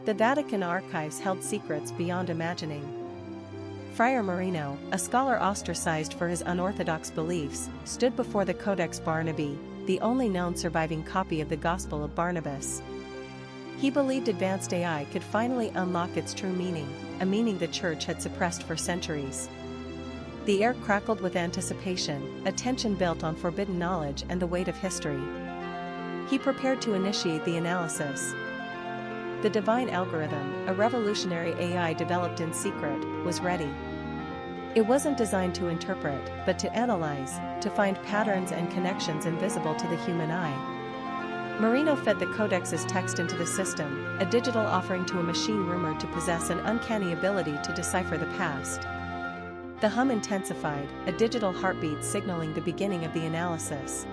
The Vatican Archives held secrets beyond imagining. Friar Marino, a scholar ostracized for his unorthodox beliefs, stood before the Codex Barnabas, the only known surviving copy of the Gospel of Barnabas. He believed advanced AI could finally unlock its true meaning, a meaning the Church had suppressed for centuries. The air crackled with anticipation, attention built on forbidden knowledge and the weight of history. He prepared to initiate the analysis. The divine algorithm, a revolutionary AI developed in secret, was ready. It wasn't designed to interpret, but to analyze, to find patterns and connections invisible to the human eye. Marino fed the Codex's text into the system, a digital offering to a machine rumored to possess an uncanny ability to decipher the past. The hum intensified, a digital heartbeat signaling the beginning of the analysis.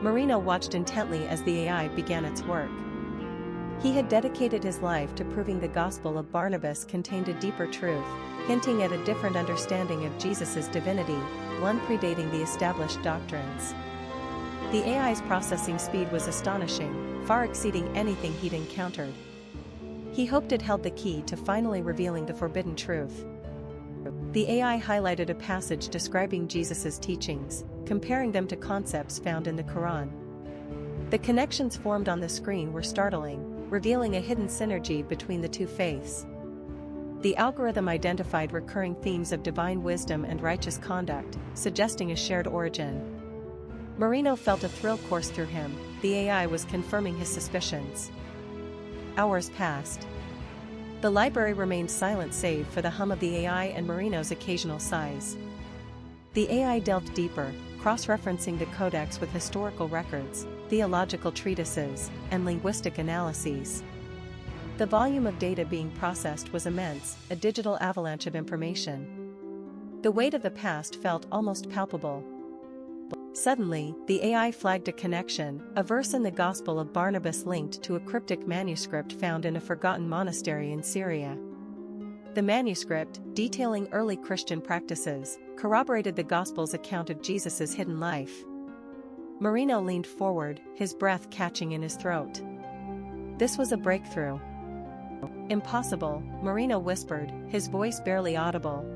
Marino watched intently as the AI began its work. He had dedicated his life to proving the Gospel of Barnabas contained a deeper truth, hinting at a different understanding of Jesus' divinity, one predating the established doctrines. The AI's processing speed was astonishing, far exceeding anything he'd encountered. He hoped it held the key to finally revealing the forbidden truth. The AI highlighted a passage describing Jesus' teachings, comparing them to concepts found in the Quran. The connections formed on the screen were startling, revealing a hidden synergy between the two faiths. The algorithm identified recurring themes of divine wisdom and righteous conduct, suggesting a shared origin. Marino felt a thrill course through him. The AI was confirming his suspicions. Hours passed. The library remained silent save for the hum of the AI and Marino's occasional sighs. The AI delved deeper, cross-referencing the codex with historical records, theological treatises, and linguistic analyses. The volume of data being processed was immense, a digital avalanche of information. The weight of the past felt almost palpable. Suddenly, the AI flagged a connection, a verse in the Gospel of Barnabas linked to a cryptic manuscript found in a forgotten monastery in Syria. The manuscript, detailing early Christian practices, corroborated the Gospel's account of Jesus' hidden life. Marino leaned forward, his breath catching in his throat. This was a breakthrough. Impossible, Marino whispered, his voice barely audible.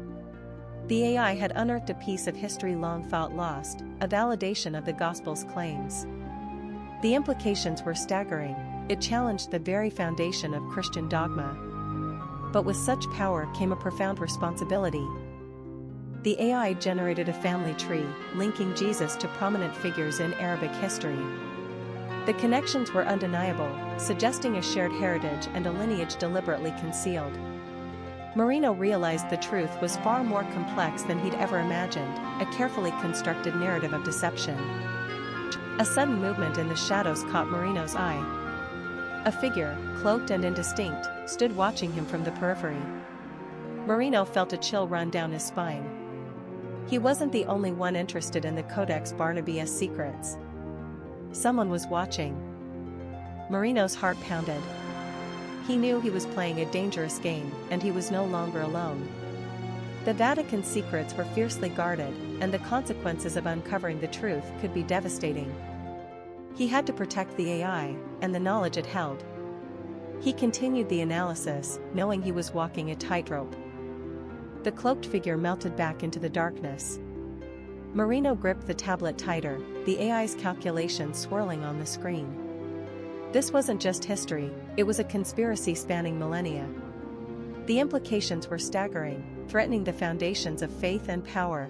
The AI had unearthed a piece of history long thought lost, a validation of the Gospel's claims. The implications were staggering. It challenged the very foundation of Christian dogma. But with such power came a profound responsibility. The AI generated a family tree, linking Jesus to prominent figures in Arabic history. The connections were undeniable, suggesting a shared heritage and a lineage deliberately concealed. Marino realized the truth was far more complex than he'd ever imagined, a carefully constructed narrative of deception. A sudden movement in the shadows caught Marino's eye. A figure, cloaked and indistinct, stood watching him from the periphery. Marino felt a chill run down his spine. He wasn't the only one interested in the Codex Barnabas' secrets. Someone was watching. Marino's heart pounded. He knew he was playing a dangerous game, and he was no longer alone. The Vatican's secrets were fiercely guarded, and the consequences of uncovering the truth could be devastating. He had to protect the AI, and the knowledge it held. He continued the analysis, knowing he was walking a tightrope. The cloaked figure melted back into the darkness. Marino gripped the tablet tighter, the AI's calculations swirling on the screen. This wasn't just history, it was a conspiracy spanning millennia. The implications were staggering, threatening the foundations of faith and power.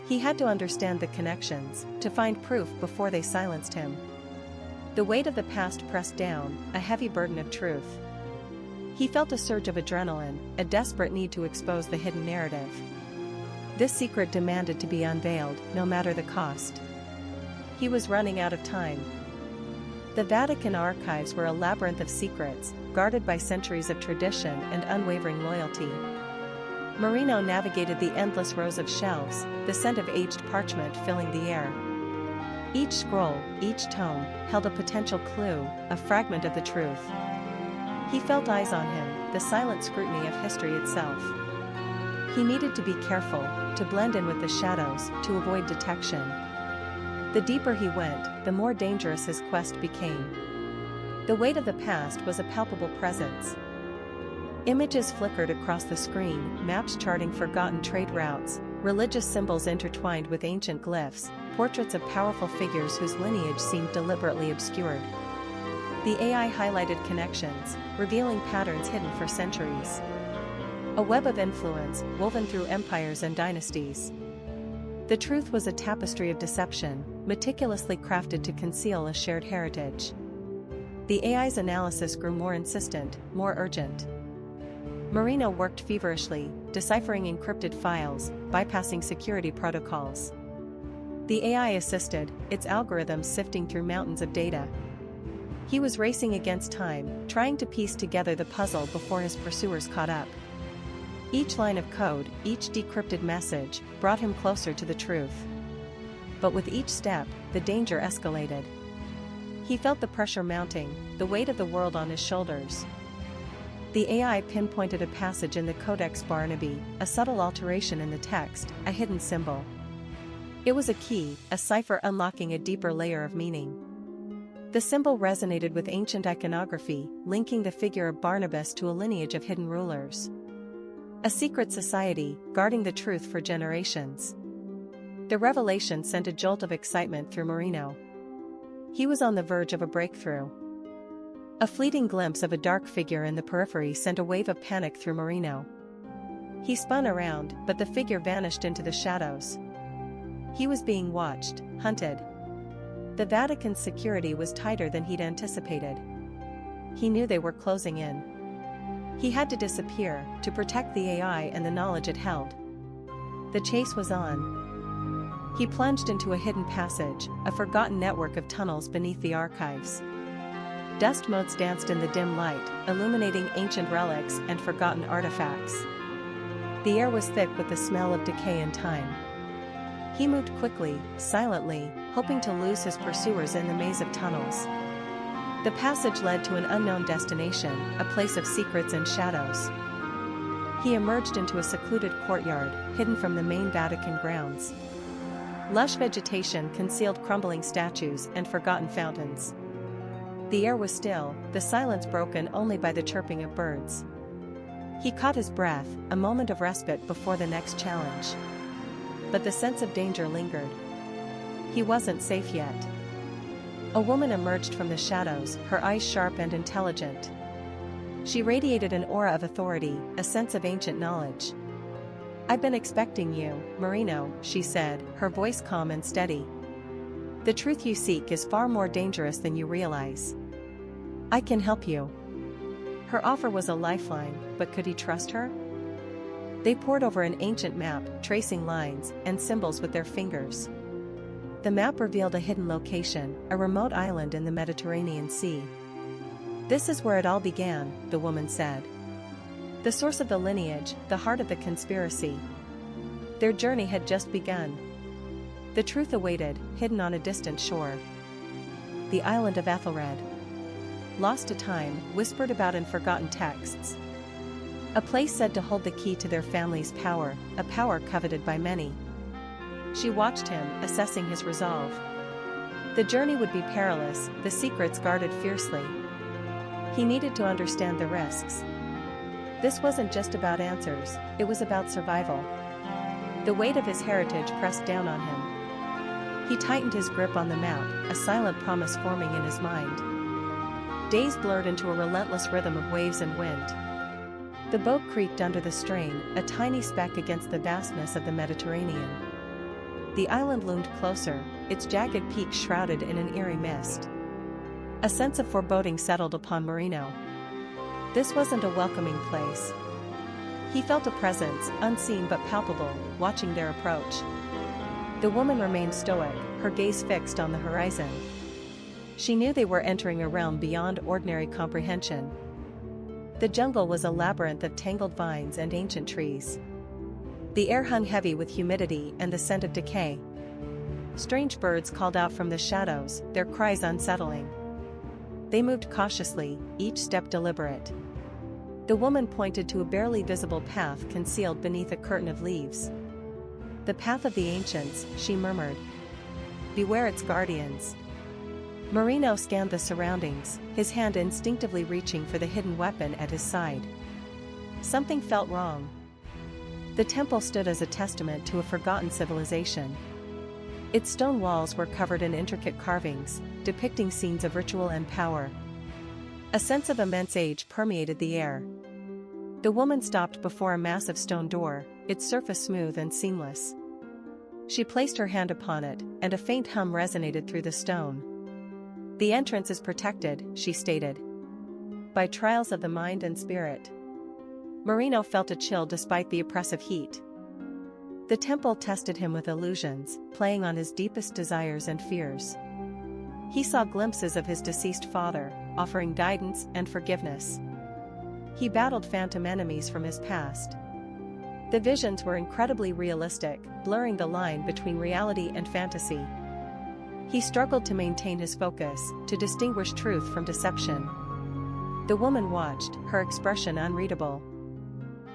He had to understand the connections, to find proof before they silenced him. The weight of the past pressed down, a heavy burden of truth. He felt a surge of adrenaline, a desperate need to expose the hidden narrative. This secret demanded to be unveiled, no matter the cost. He was running out of time. The Vatican archives were a labyrinth of secrets, guarded by centuries of tradition and unwavering loyalty. Marino navigated the endless rows of shelves, the scent of aged parchment filling the air. Each scroll, each tome, held a potential clue, a fragment of the truth. He felt eyes on him, the silent scrutiny of history itself. He needed to be careful, to blend in with the shadows, to avoid detection. The deeper he went, the more dangerous his quest became. The weight of the past was a palpable presence. Images flickered across the screen, maps charting forgotten trade routes, religious symbols intertwined with ancient glyphs, portraits of powerful figures whose lineage seemed deliberately obscured. The AI highlighted connections, revealing patterns hidden for centuries. A web of influence, woven through empires and dynasties. The truth was a tapestry of deception, meticulously crafted to conceal a shared heritage. The AI's analysis grew more insistent, more urgent. Marino worked feverishly, deciphering encrypted files, bypassing security protocols. The AI assisted, its algorithms sifting through mountains of data. He was racing against time, trying to piece together the puzzle before his pursuers caught up. Each line of code, each decrypted message, brought him closer to the truth. But with each step, the danger escalated. He felt the pressure mounting, the weight of the world on his shoulders. The AI pinpointed a passage in the Codex Barnabas, a subtle alteration in the text, a hidden symbol. It was a key, a cipher unlocking a deeper layer of meaning. The symbol resonated with ancient iconography, linking the figure of Barnabas to a lineage of hidden rulers. A secret society, guarding the truth for generations. The revelation sent a jolt of excitement through Marino. He was on the verge of a breakthrough. A fleeting glimpse of a dark figure in the periphery sent a wave of panic through Marino. He spun around, but the figure vanished into the shadows. He was being watched, hunted. The Vatican's security was tighter than he'd anticipated. He knew they were closing in. He had to disappear, to protect the AI and the knowledge it held. The chase was on. He plunged into a hidden passage, a forgotten network of tunnels beneath the archives. Dust motes danced in the dim light, illuminating ancient relics and forgotten artifacts. The air was thick with the smell of decay and time. He moved quickly, silently, hoping to lose his pursuers in the maze of tunnels. The passage led to an unknown destination, a place of secrets and shadows. He emerged into a secluded courtyard, hidden from the main Vatican grounds. Lush vegetation concealed crumbling statues and forgotten fountains. The air was still, the silence broken only by the chirping of birds. He caught his breath, a moment of respite before the next challenge. But the sense of danger lingered. He wasn't safe yet. A woman emerged from the shadows, her eyes sharp and intelligent. She radiated an aura of authority, a sense of ancient knowledge. "I've been expecting you, Marino," she said, her voice calm and steady. "The truth you seek is far more dangerous than you realize. I can help you." Her offer was a lifeline, but could he trust her? They pored over an ancient map, tracing lines and symbols with their fingers. The map revealed a hidden location, a remote island in the Mediterranean Sea. "This is where it all began," the woman said. "The source of the lineage, the heart of the conspiracy." Their journey had just begun. The truth awaited, hidden on a distant shore. The island of Ethelred. Lost to time, whispered about in forgotten texts. A place said to hold the key to their family's power, a power coveted by many. She watched him, assessing his resolve. The journey would be perilous, the secrets guarded fiercely. He needed to understand the risks. This wasn't just about answers, it was about survival. The weight of his heritage pressed down on him. He tightened his grip on the map, a silent promise forming in his mind. Days blurred into a relentless rhythm of waves and wind. The boat creaked under the strain, a tiny speck against the vastness of the Mediterranean. The island loomed closer, its jagged peaks shrouded in an eerie mist. A sense of foreboding settled upon Marino. This wasn't a welcoming place. He felt a presence, unseen but palpable, watching their approach. The woman remained stoic, her gaze fixed on the horizon. She knew they were entering a realm beyond ordinary comprehension. The jungle was a labyrinth of tangled vines and ancient trees. The air hung heavy with humidity and the scent of decay. Strange birds called out from the shadows, their cries unsettling. They moved cautiously, each step deliberate. The woman pointed to a barely visible path concealed beneath a curtain of leaves. "The path of the ancients," she murmured. "Beware its guardians." Marino scanned the surroundings, his hand instinctively reaching for the hidden weapon at his side. Something felt wrong. The temple stood as a testament to a forgotten civilization. Its stone walls were covered in intricate carvings, depicting scenes of ritual and power. A sense of immense age permeated the air. The woman stopped before a massive stone door, its surface smooth and seamless. She placed her hand upon it, and a faint hum resonated through the stone. "The entrance is protected," she stated, "by trials of the mind and spirit." Marino felt a chill despite the oppressive heat. The temple tested him with illusions, playing on his deepest desires and fears. He saw glimpses of his deceased father, offering guidance and forgiveness. He battled phantom enemies from his past. The visions were incredibly realistic, blurring the line between reality and fantasy. He struggled to maintain his focus, to distinguish truth from deception. The woman watched, her expression unreadable.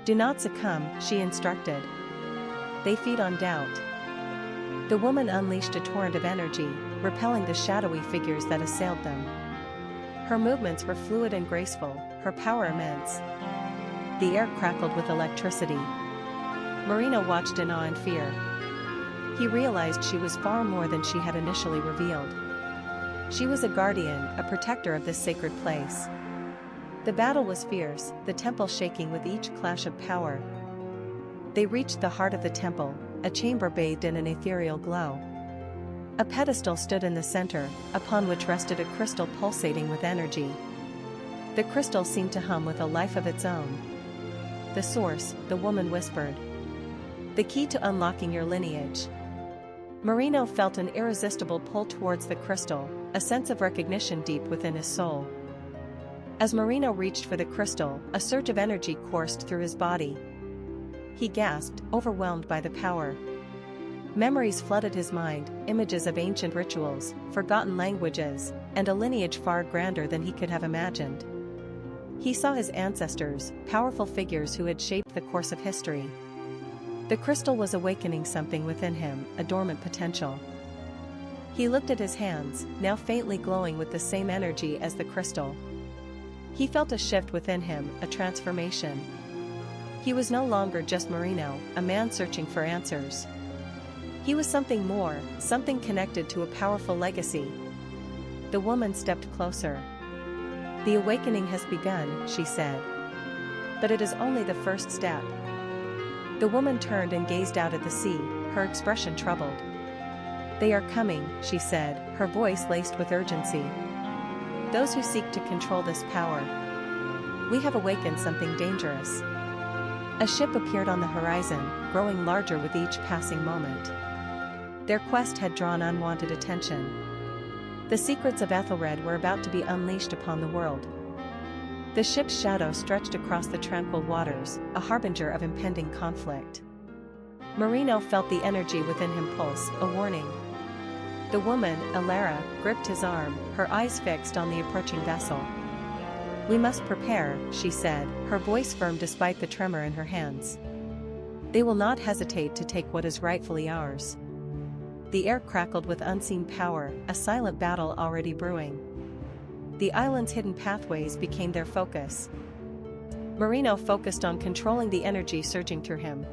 "Do not succumb," she instructed. "They feed on doubt." The woman unleashed a torrent of energy, repelling the shadowy figures that assailed them. Her movements were fluid and graceful, her power immense. The air crackled with electricity. Marino watched in awe and fear. He realized she was far more than she had initially revealed. She was a guardian, a protector of this sacred place. The battle was fierce, the temple shaking with each clash of power. They reached the heart of the temple, a chamber bathed in an ethereal glow. A pedestal stood in the center, upon which rested a crystal pulsating with energy. The crystal seemed to hum with a life of its own. "The source," the woman whispered. "The key to unlocking your lineage." Marino felt an irresistible pull towards the crystal, a sense of recognition deep within his soul. As Marino reached for the crystal, a surge of energy coursed through his body. He gasped, overwhelmed by the power. Memories flooded his mind, images of ancient rituals, forgotten languages, and a lineage far grander than he could have imagined. He saw his ancestors, powerful figures who had shaped the course of history. The crystal was awakening something within him, a dormant potential. He looked at his hands, now faintly glowing with the same energy as the crystal. He felt a shift within him, a transformation. He was no longer just Marino, a man searching for answers. He was something more, something connected to a powerful legacy. The woman stepped closer. "The awakening has begun," she said. "But it is only the first step." The woman turned and gazed out at the sea, her expression troubled. "They are coming," she said, her voice laced with urgency. "Those who seek to control this power. We have awakened something dangerous." A ship appeared on the horizon, growing larger with each passing moment. Their quest had drawn unwanted attention. The secrets of Ethelred were about to be unleashed upon the world. The ship's shadow stretched across the tranquil waters, a harbinger of impending conflict. Marino felt the energy within him pulse, a warning. The woman, Alara, gripped his arm, her eyes fixed on the approaching vessel. "We must prepare," she said, her voice firm despite the tremor in her hands. "They will not hesitate to take what is rightfully ours." The air crackled with unseen power, a silent battle already brewing. The island's hidden pathways became their focus. Marino focused on controlling the energy surging through him.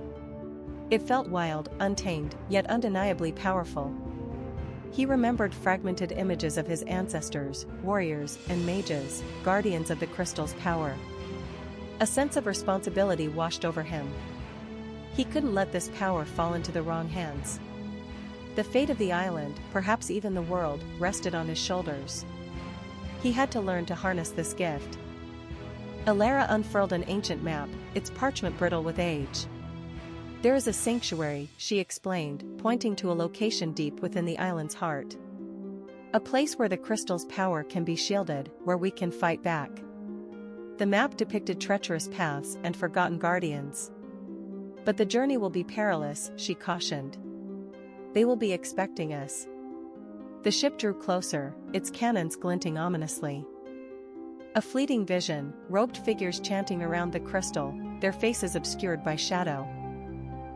It felt wild, untamed, yet undeniably powerful. He remembered fragmented images of his ancestors, warriors, and mages, guardians of the crystal's power. A sense of responsibility washed over him. He couldn't let this power fall into the wrong hands. The fate of the island, perhaps even the world, rested on his shoulders. He had to learn to harness this gift. Alara unfurled an ancient map, its parchment brittle with age. "There is a sanctuary," she explained, pointing to a location deep within the island's heart. "A place where the crystal's power can be shielded, where we can fight back." The map depicted treacherous paths and forgotten guardians. "But the journey will be perilous," she cautioned. "They will be expecting us." The ship drew closer, its cannons glinting ominously. A fleeting vision, robed figures chanting around the crystal, their faces obscured by shadow.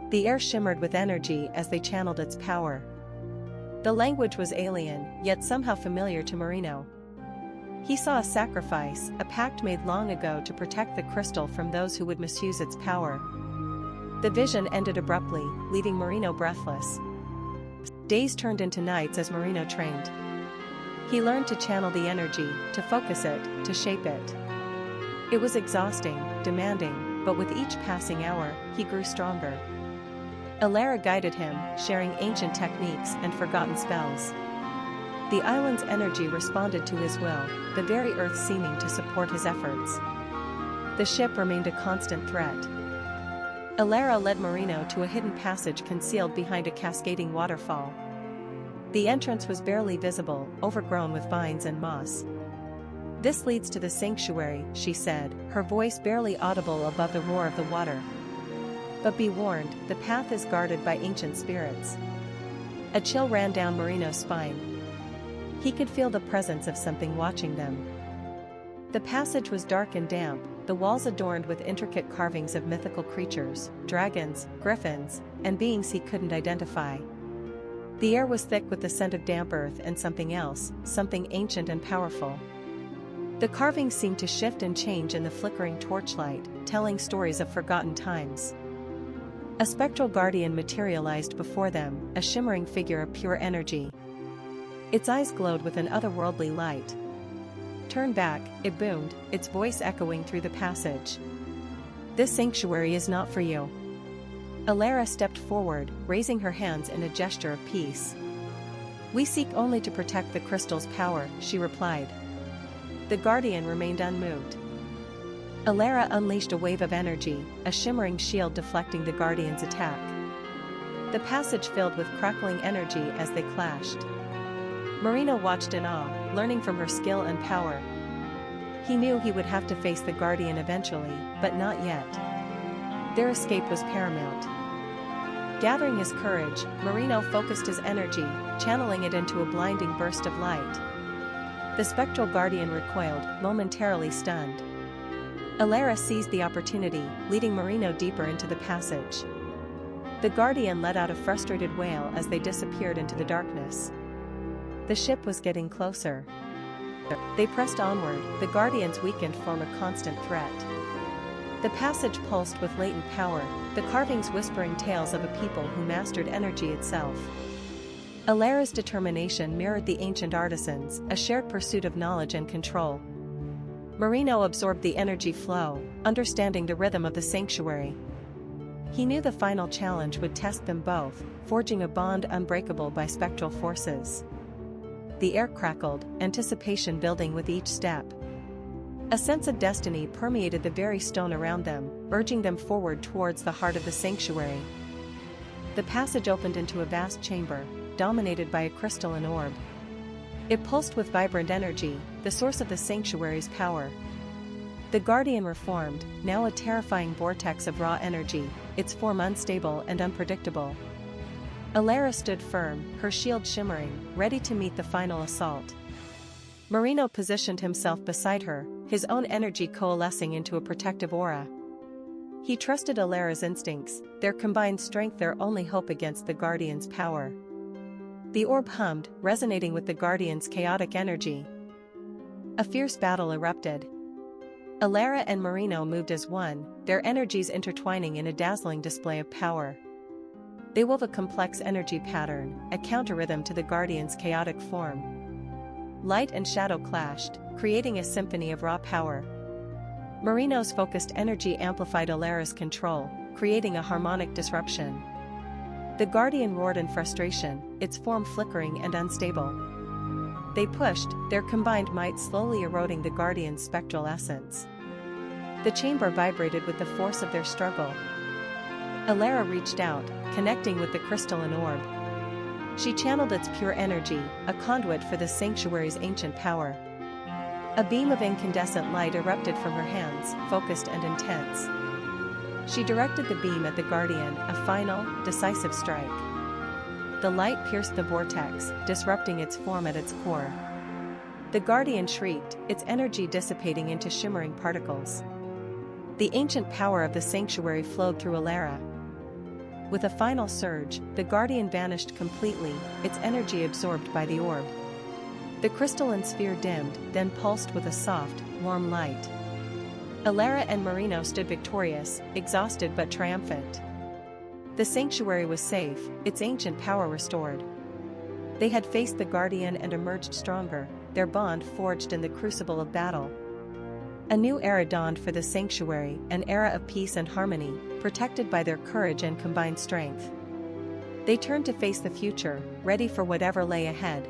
The air shimmered with energy as they channeled its power. The language was alien, yet somehow familiar to Marino. He saw a sacrifice, a pact made long ago to protect the crystal from those who would misuse its power. The vision ended abruptly, leaving Marino breathless. Days turned into nights as Marino trained. He learned to channel the energy, to focus it, to shape it. It was exhausting, demanding, but with each passing hour, he grew stronger. Allara guided him, sharing ancient techniques and forgotten spells. The island's energy responded to his will, the very earth seeming to support his efforts. The ship remained a constant threat. Allara led Marino to a hidden passage concealed behind a cascading waterfall. The entrance was barely visible, overgrown with vines and moss. "This leads to the sanctuary," she said, her voice barely audible above the roar of the water. "But be warned, the path is guarded by ancient spirits." A chill ran down Marino's spine. He could feel the presence of something watching them. The passage was dark and damp, the walls adorned with intricate carvings of mythical creatures, dragons, griffins, and beings he couldn't identify. The air was thick with the scent of damp earth and something else, something ancient and powerful. The carvings seemed to shift and change in the flickering torchlight, telling stories of forgotten times. A spectral guardian materialized before them, a shimmering figure of pure energy. Its eyes glowed with an otherworldly light. "Turn back," it boomed, its voice echoing through the passage. "This sanctuary is not for you." Allara stepped forward, raising her hands in a gesture of peace. "We seek only to protect the crystal's power," she replied. The guardian remained unmoved. Allara unleashed a wave of energy, a shimmering shield deflecting the guardian's attack. The passage filled with crackling energy as they clashed. Marino watched in awe, learning from her skill and power. He knew he would have to face the guardian eventually, but not yet. Their escape was paramount. Gathering his courage, Marino focused his energy, channeling it into a blinding burst of light. The spectral guardian recoiled, momentarily stunned. Allara seized the opportunity, leading Marino deeper into the passage. The guardian let out a frustrated wail as they disappeared into the darkness. The ship was getting closer. They pressed onward, the guardian's weakened form a constant threat. The passage pulsed with latent power, the carvings whispering tales of a people who mastered energy itself. Alara's determination mirrored the ancient artisans, a shared pursuit of knowledge and control. Marino absorbed the energy flow, understanding the rhythm of the sanctuary. He knew the final challenge would test them both, forging a bond unbreakable by spectral forces. The air crackled, anticipation building with each step. A sense of destiny permeated the very stone around them, urging them forward towards the heart of the sanctuary. The passage opened into a vast chamber, dominated by a crystalline orb. It pulsed with vibrant energy, the source of the sanctuary's power. The guardian reformed, now a terrifying vortex of raw energy, its form unstable and unpredictable. Allara stood firm, her shield shimmering, ready to meet the final assault. Marino positioned himself beside her, his own energy coalescing into a protective aura. He trusted Alara's instincts, their combined strength their only hope against the guardian's power. The orb hummed, resonating with the guardian's chaotic energy. A fierce battle erupted. Allara and Marino moved as one, their energies intertwining in a dazzling display of power. They wove a complex energy pattern, a counter-rhythm to the guardian's chaotic form. Light and shadow clashed, creating a symphony of raw power. Marino's focused energy amplified Alara's control, creating a harmonic disruption. The guardian roared in frustration, its form flickering and unstable. They pushed, their combined might slowly eroding the guardian's spectral essence. The chamber vibrated with the force of their struggle. Allara reached out, connecting with the crystalline orb. She channeled its pure energy, a conduit for the sanctuary's ancient power. A beam of incandescent light erupted from her hands, focused and intense. She directed the beam at the guardian, a final, decisive strike. The light pierced the vortex, disrupting its form at its core. The guardian shrieked, its energy dissipating into shimmering particles. The ancient power of the sanctuary flowed through Allara. With a final surge, the guardian vanished completely, its energy absorbed by the orb. The crystalline sphere dimmed, then pulsed with a soft, warm light. Alara and Marino stood victorious, exhausted but triumphant. The sanctuary was safe, its ancient power restored. They had faced the guardian and emerged stronger, their bond forged in the crucible of battle. A new era dawned for the sanctuary, an era of peace and harmony, protected by their courage and combined strength. They turned to face the future, ready for whatever lay ahead.